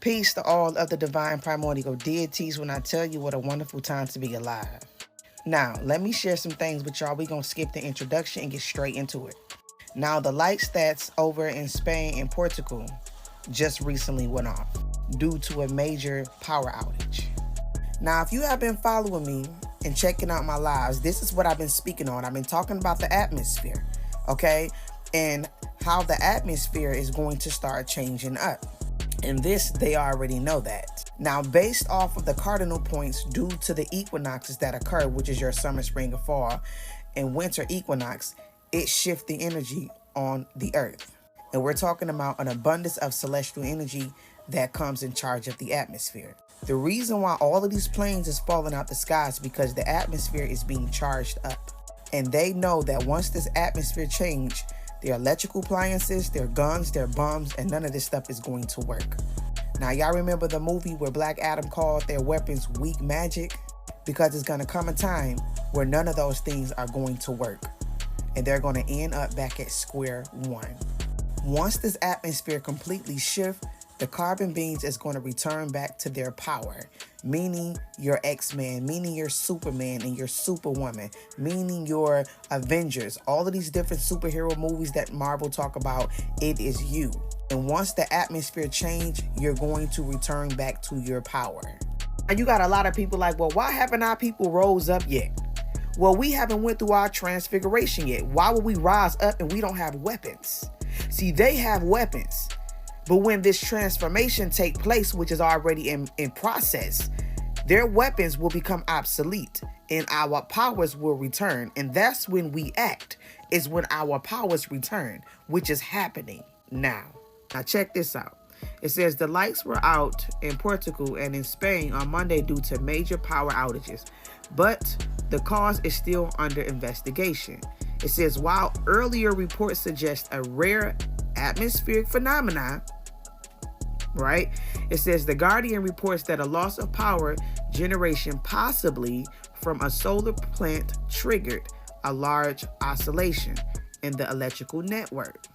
Peace to all of the divine primordial deities when I tell you what a wonderful time to be alive. Now, let me share some things with y'all. We're going to skip the introduction and get straight into it. Now, the light stats over in Spain and Portugal just recently went off due to a major power outage. Now, if you have been following me and checking out my lives, this is what I've been speaking on. I've been talking about the atmosphere, okay? And how the atmosphere is going to start changing up. And this, they already know that. Now, based off of the cardinal points due to the equinoxes that occur, which is your summer, spring, and fall, and winter equinox, it shifts the energy on the earth. And we're talking about an abundance of celestial energy that comes in charge of the atmosphere. The reason why all of these planes is falling out the sky is because the atmosphere is being charged up. And they know that once this atmosphere change, their electrical appliances, their guns, their bombs, and none of this stuff is going to work. Now, y'all remember the movie where Black Adam called their weapons weak magic? Because it's going to come a time where none of those things are going to work. And they're going to end up back at square one. Once this atmosphere completely shifts, the carbon beings is going to return back to their power, meaning your X-Men, meaning your Superman and your Superwoman, meaning your Avengers, all of these different superhero movies that Marvel talk about, it is you. And once the atmosphere change, you're going to return back to your power. And you got a lot of people like, well, why haven't our people rose up yet? Well, we haven't went through our transfiguration yet. Why would we rise up and we don't have weapons? See, they have weapons. But when this transformation take place, which is already in process, their weapons will become obsolete and our powers will return. And that's when we act, is when our powers return, which is happening now. Now check this out. It says the lights were out in Portugal and in Spain on Monday due to major power outages, but the cause is still under investigation. It says while earlier reports suggest a rare atmospheric phenomenon, right? It says the Guardian reports that a loss of power generation possibly from a solar plant triggered a large oscillation in the electrical network,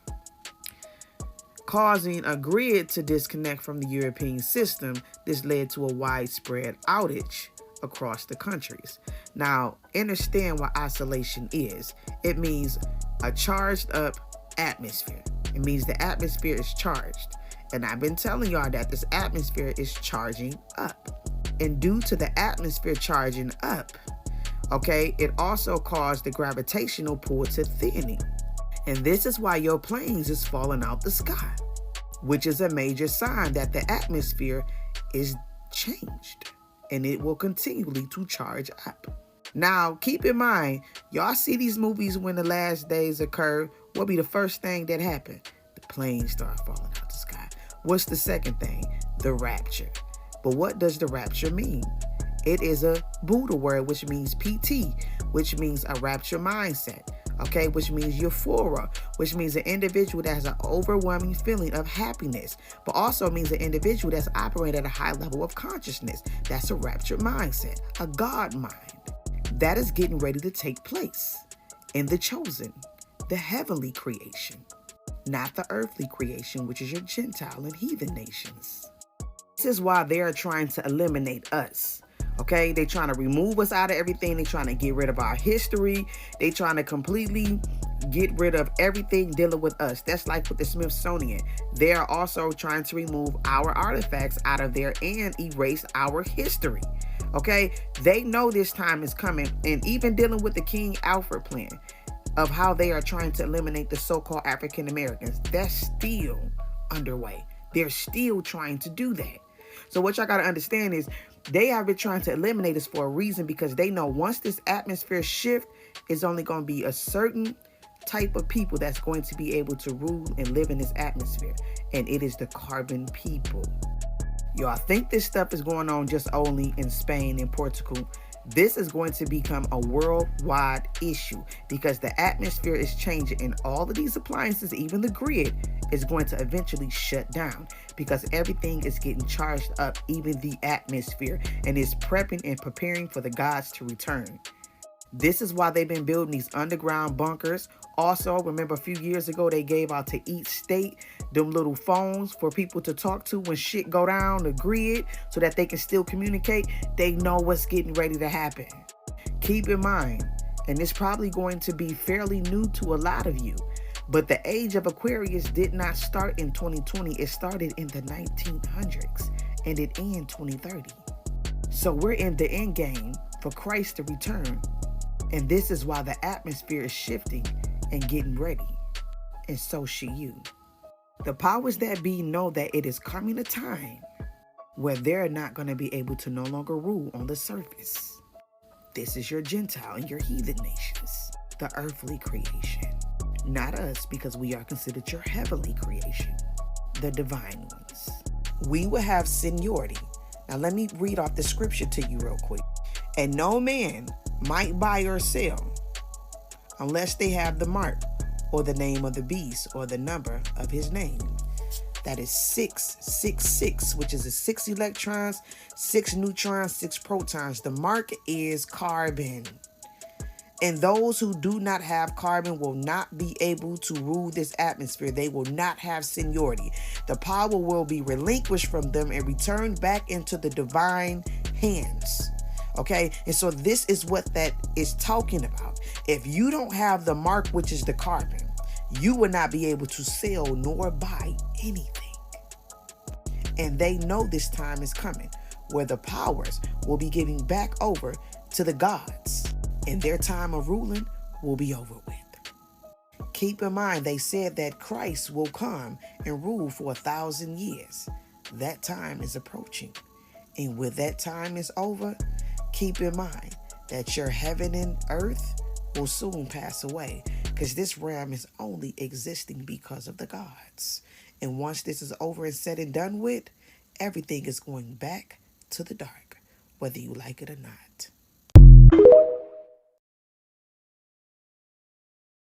causing a grid to disconnect from the European system. This led to a widespread outage across the countries. Now, understand what oscillation is. It means a charged up atmosphere. It means the atmosphere is charged. And I've been telling y'all that this atmosphere is charging up. And due to the atmosphere charging up, okay, it also caused the gravitational pull to thinning. And this is why your planes is falling out the sky, which is a major sign that the atmosphere is changed and it will continually to charge up. Now, keep in mind, y'all see these movies when the last days occur, what be the first thing that happened? The planes start falling out the sky. What's the second thing? The rapture. But what does the rapture mean? It is a Buddha word, which means PT, which means a rapture mindset. Okay, which means euphoria, which means an individual that has an overwhelming feeling of happiness, but also means an individual that's operating at a high level of consciousness. That's a raptured mindset, a God mind. That is getting ready to take place in the chosen, the heavenly creation, not the earthly creation, which is your Gentile and heathen nations. This is why they are trying to eliminate us. Okay, they trying to remove us out of everything. They trying to get rid of our history. They trying to completely get rid of everything dealing with us. That's like with the Smithsonian. They are also trying to remove our artifacts out of there and erase our history. Okay, they know this time is coming. And even dealing with the King Alfred plan of how they are trying to eliminate the so-called African Americans, that's still underway. They're still trying to do that. So what y'all got to understand is they have been trying to eliminate us for a reason, because they know once this atmosphere shift, it's only going to be a certain type of people that's going to be able to rule and live in this atmosphere. And it is the carbon people. Y'all think this stuff is going on just only in Spain and Portugal. This is going to become a worldwide issue because the atmosphere is changing and all of these appliances, even the grid, is going to eventually shut down because everything is getting charged up, even the atmosphere, and is prepping and preparing for the gods to return. This is why they've been building these underground bunkers. Also, remember a few years ago, they gave out to each state them little phones for people to talk to when shit go down the grid so that they can still communicate. They know what's getting ready to happen. Keep in mind, and it's probably going to be fairly new to a lot of you, but the age of Aquarius did not start in 2020. It started in the 1900s and it ended 2030. So we're in the end game for Christ to return. And this is why the atmosphere is shifting and getting ready. And so should you. The powers that be know that it is coming a time where they're not going to be able to no longer rule on the surface. This is your Gentile and your heathen nations, the earthly creation. Not us, because we are considered your heavenly creation, the divine ones. We will have seniority. Now let me read off the scripture to you real quick. And no man might buy or sell unless they have the mark or the name of the beast or the number of his name. That is 666, which is 6 electrons, 6 neutrons, 6 protons. The mark is carbon. And those who do not have carbon will not be able to rule this atmosphere. They will not have seniority. The power will be relinquished from them and returned back into the divine hands. Okay, and so this is what that is talking about. If you don't have the mark, which is the carbon, you will not be able to sell nor buy anything. And they know this time is coming where the powers will be giving back over to the gods, and their time of ruling will be over with. Keep in mind, they said that Christ will come and rule for 1,000 years. That time is approaching. And when that time is over, keep in mind that your heaven and earth will soon pass away, because this realm is only existing because of the gods. And once this is over and said and done with, everything is going back to the dark, whether you like it or not.